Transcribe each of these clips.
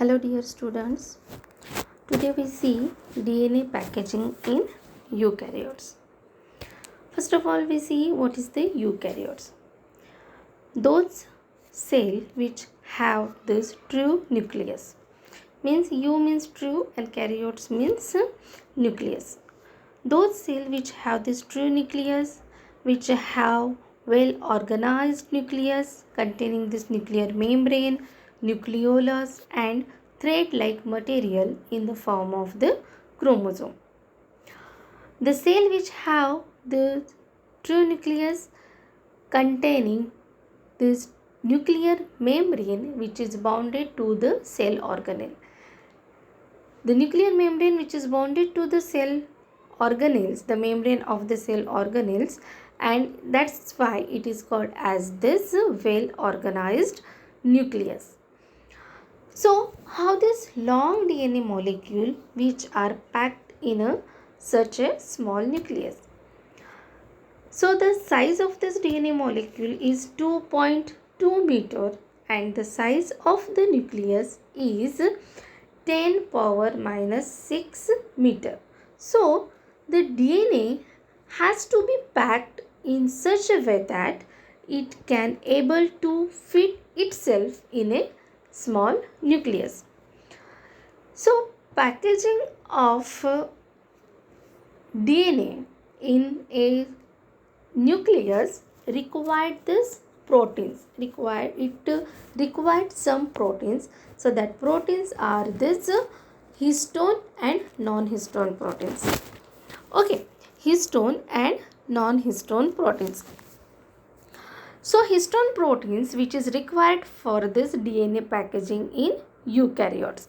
Hello dear students, today we see DNA packaging in eukaryotes. First of all we see what is the eukaryotes. Those cells which have this true nucleus. Means U means true and karyotes means nucleus. Those cells which have this true nucleus, which have well organized nucleus containing this nuclear membrane, nucleolus and thread-like material in the form of the chromosome. The cell which have the true nucleus containing this nuclear membrane which is bounded to the cell organelle. The nuclear membrane which is bounded to the cell organelles, the membrane of the cell organelles, and that's why it is called as this well organized nucleus. So how this long DNA molecule which are packed in such a small nucleus. So the size of this DNA molecule is 2.2 meter and the size of the nucleus is 10 power minus 6 meter. So the DNA has to be packed in such a way that it can able to fit itself in a small nucleus. So packaging of DNA in a nucleus required some proteins. So that proteins are this histone and non-histone proteins. Okay, histone and non-histone proteins. So histone proteins which is required for this DNA packaging in eukaryotes.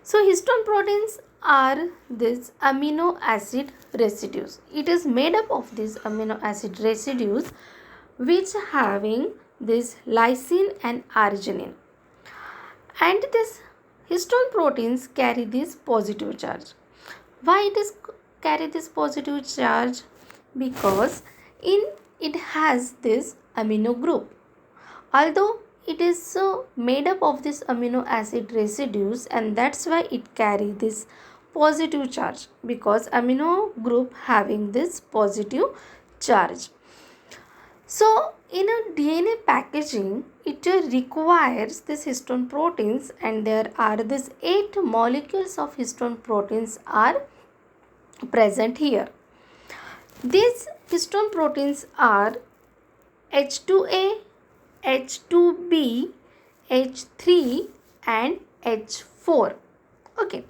So histone proteins are this amino acid residues. It is made up of these amino acid residues which having this lysine and arginine. And this histone proteins carry this positive charge. Why it is carry this positive charge? Because it has this amino group. Although it is made up of this amino acid residues, and that's why it carry this positive charge, because amino group having this positive charge. So in a DNA packaging it requires this histone proteins, and there are this 8 molecules of histone proteins are present here. These histone proteins are H2A, H2B, H3 and H4. Okay.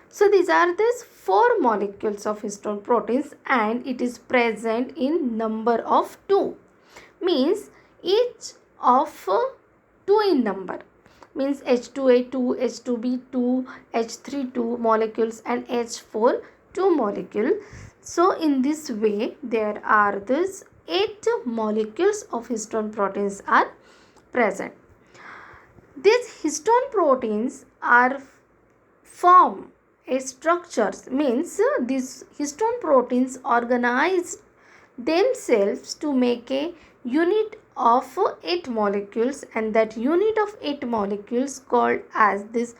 So these are these 4 molecules of histone proteins and it is present in number of 2. Means each of 2 in number. Means H2A 2, H2B 2, H3 2 molecules and H4 2 molecule. So in this way there are these 8 molecules of histone proteins are present. These histone proteins are form a structures, means these histone proteins organize themselves to make a unit of 8 molecules, and that unit of 8 molecules called as this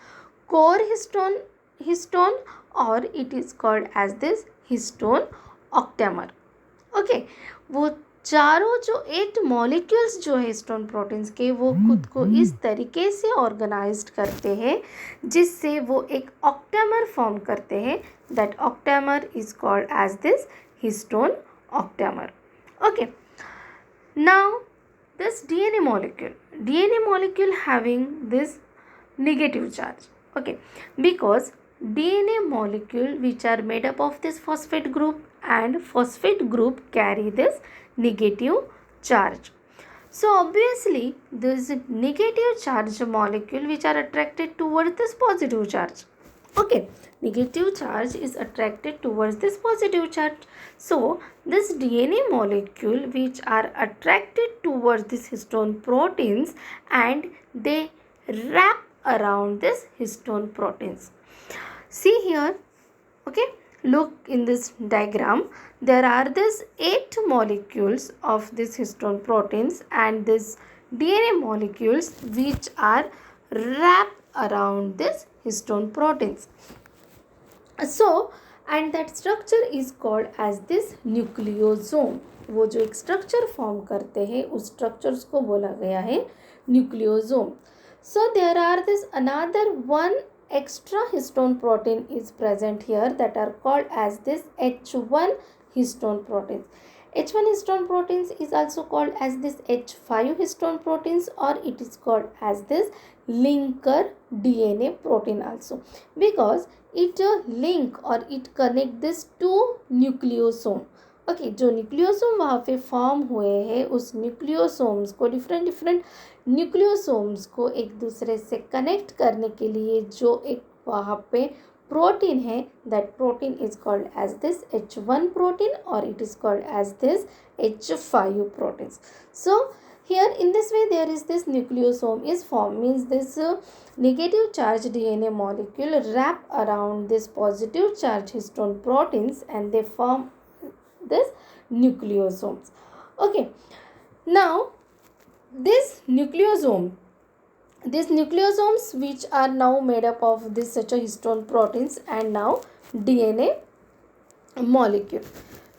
core histone or it is called as this histone octamer. Okay वो चारों जो 8 molecules जो है histone proteins के वो खुद को इस तरीके से ऑर्गेनाइज्ड करते हैं जिससे वो एक ऑक्टेमर फॉर्म करते हैं. That octamer is called as this histone octamer. Okay, now this DNA molecule having this negative charge. Okay, because DNA molecule which are made up of this phosphate group and phosphate group carry this negative charge. So obviously this negative charge molecule which are attracted towards this positive charge. Okay, negative charge is attracted towards this positive charge. So this DNA molecule which are attracted towards this histone proteins and they wrap around this histone proteins. See here, okay, look in this diagram. There are these 8 molecules of this histone proteins and this DNA molecules which are wrapped around this histone proteins. So and that structure is called as this nucleosome. वो जो एक structure form करते हैं उस structures को बोला गया है nucleosome. So there are this another one extra histone protein is present here that are called as this H1 histone proteins. H1 histone proteins is also called as this H5 histone proteins, or it is called as this linker DNA protein also, because it link or it connect this two nucleosome. Okay जो nucleosome वहाँ पे form हुए हैं उस nucleosomes को different nucleosomes को एक दूसरे से कनेक्ट करने के लिए जो एक वहाँ पे प्रोटीन है, that protein is called as this H1 protein और it is called as this H5 proteins. So here in this way there is this nucleosome is formed, means this negative charge DNA molecule wrap around this positive charge histone proteins and they form this nucleosomes. Okay, now these nucleosomes which are now made up of this such a histone proteins and now DNA molecule.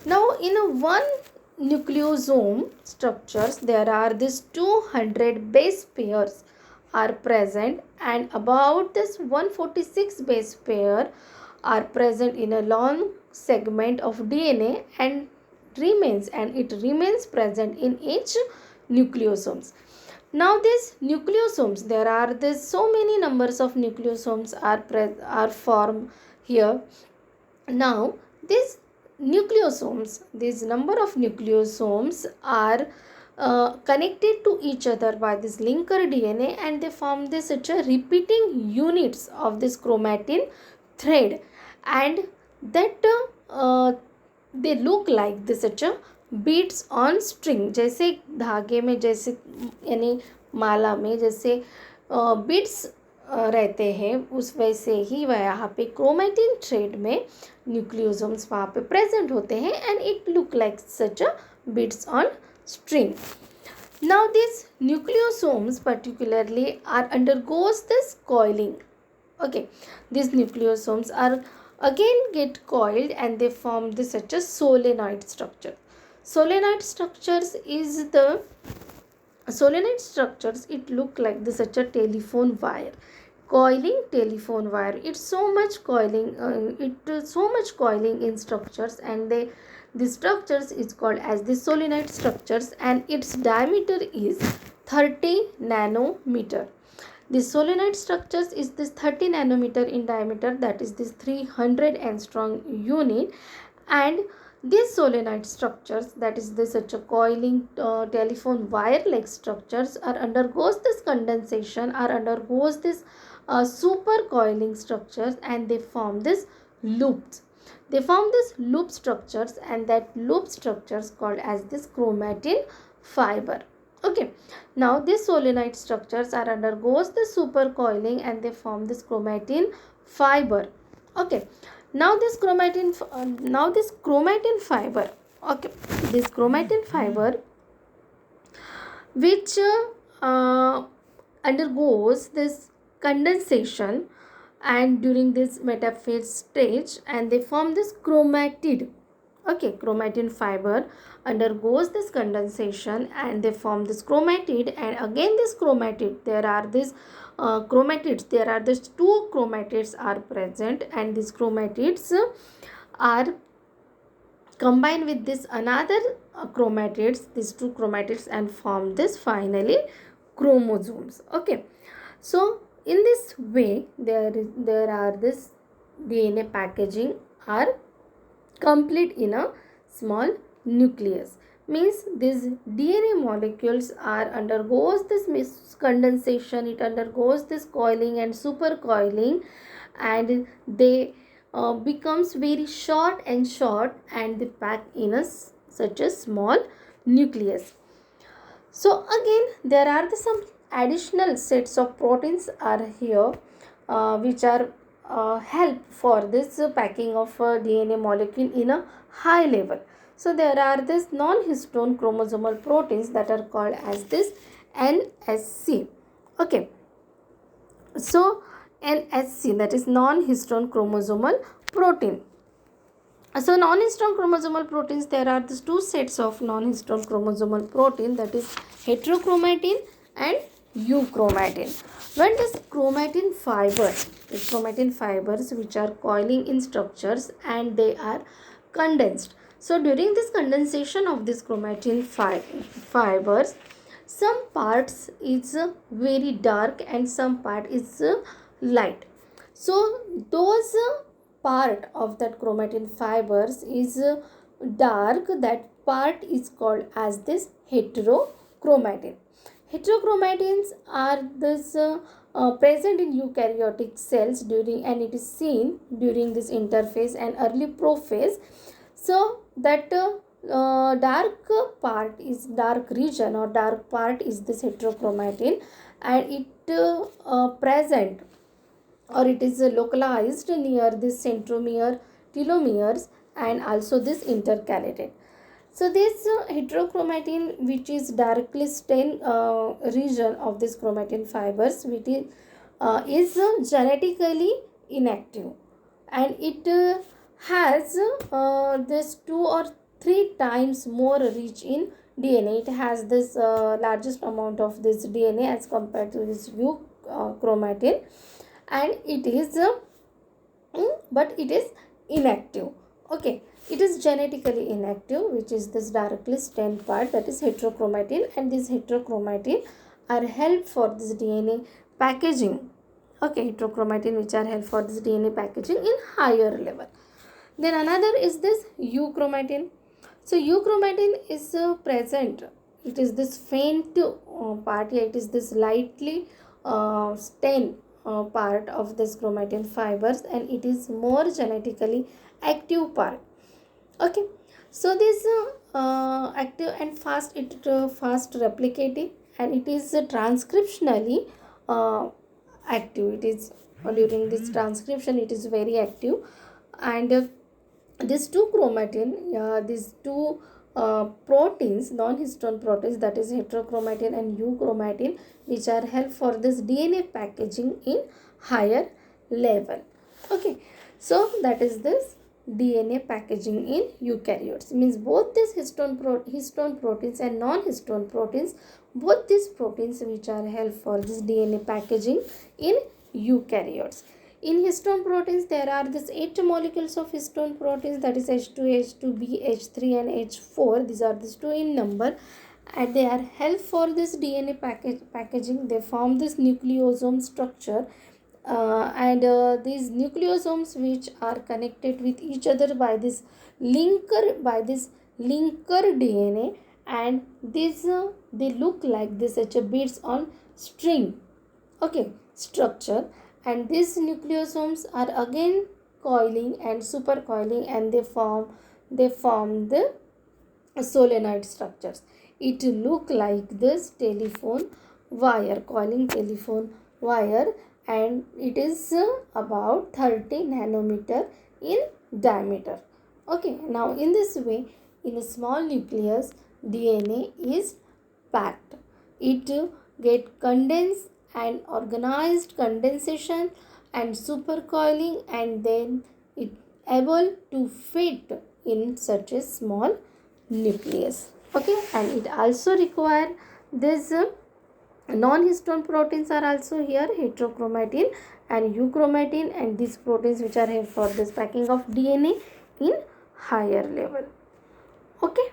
Now in a one nucleosome structures there are this 200 base pairs are present, and about this 146 base pair are present in a long segment of DNA and it remains present in each nucleosomes. Now these nucleosomes, there are this so many numbers of nucleosomes are formed here. Now this number of nucleosomes are connected to each other by this linker DNA, and they form this such a repeating units of this chromatin thread, and that they look like this such a beads on string. जैसे धागे में जैसे यानी माला में जैसे beads रहते हैं उस वैसे ही वह यहाँ पे क्रोमेटिन थ्रेड में न्यूक्लियोसोम्स वहाँ पे प्रेजेंट होते हैं and it look like such a beads on string. Now these nucleosomes particularly are undergoes this coiling. Okay, these nucleosomes are again get coiled and they form this such a solenoid structure. Solenoid structures it look like this such a telephone wire, coiling telephone wire. It's so much coiling in structures, and the structures is called as the solenoid structures, and its diameter is 30 nanometer. The solenoid structures is this 30 nanometer in diameter, that is this 300 angstrom unit, and these solenoid structures, that is this such a coiling telephone wire like structures, are undergoes this condensation, are undergoes this super coiling structures, and they form this loops. They form this loop structures, and that loop structures called as this chromatin fiber. Okay, now these solenoid structures are undergoes the super coiling and they form this chromatin fiber. Okay, now this chromatin fiber, okay, this chromatin fiber which undergoes this condensation and during this metaphase stage, and they form this chromatid. Okay, chromatin fiber undergoes this condensation and they form this chromatid, and again this chromatid, there are this chromatids, there are this two chromatids are present, and these chromatids are combined with this another chromatids, these two chromatids, and form this finally chromosomes. Okay, so in this way there are this DNA packaging are complete in a small nucleus, means these DNA molecules are undergoes this condensation, it undergoes this coiling and super coiling, and they becomes very short and they pack in a such a small nucleus. So again there are some additional sets of proteins are here which are help for this packing of DNA molecule in a high level. So there are this non-histone chromosomal proteins that are called as this NSC. Okay, So NHC, that is non-histone chromosomal protein. So non-histone chromosomal proteins, there are these two sets of non-histone chromosomal protein, that is heterochromatin and euchromatin. When this chromatin fibers which are coiling in structures and they are condensed. So during this condensation of this chromatin fibers, some parts is very dark and some part is light. So those part of that chromatin fibers is dark, that part is called as this heterochromatin. Heterochromatins are this present in eukaryotic cells during, and it is seen during this interphase and early prophase. So that dark part is dark region or dark part is this heterochromatin, and it present or it is localized near this centromere, telomeres, and also this intercalated. So this heterochromatin, which is darkly stained region of this chromatin fibers, which is genetically inactive, and it has this 2 or 3 times more rich in DNA. It has this largest amount of this DNA as compared to this euchromatin, and it is but it is inactive. Okay, it is genetically inactive, which is this directly stained part, that is heterochromatin, and this heterochromatin are help for this DNA packaging. Okay, heterochromatin which are help for this DNA packaging in higher level. Then another is this euchromatin. So euchromatin is present. It is this faint part. It is this lightly stained part of this chromatin fibers, and it is more genetically active part. Okay, so this active and fast, it fast replicating, and it is transcriptionally active. It is during this transcription it is very active, and these two chromatin, these two proteins, non-histone proteins, that is heterochromatin and euchromatin, which are help for this DNA packaging in higher level. Okay, so that is this DNA packaging in eukaryotes. Means both these histone proteins and non-histone proteins, both these proteins which are help for this DNA packaging in eukaryotes. In histone proteins, there are these 8 molecules of histone proteins, that is H2, H2B, H3 and H4. These are these 2 in number, and they are help for this DNA packaging. They form this nucleosome structure, and these nucleosomes which are connected with each other by this linker DNA, and this they look like this such a beads on string. Okay, structure, and these nucleosomes are again coiling and supercoiling, and they form the solenoid structures. It look like this telephone wire, coiling telephone wire, and it is about 30 nanometer in diameter. Okay, now in this way, in a small nucleus, DNA is packed. It get condensed and organized condensation and supercoiling, and then it able to fit in such a small nucleus. Okay, and it also require this non-histone proteins are also here, heterochromatin and euchromatin, and these proteins which are here for this packing of DNA in higher level. Okay.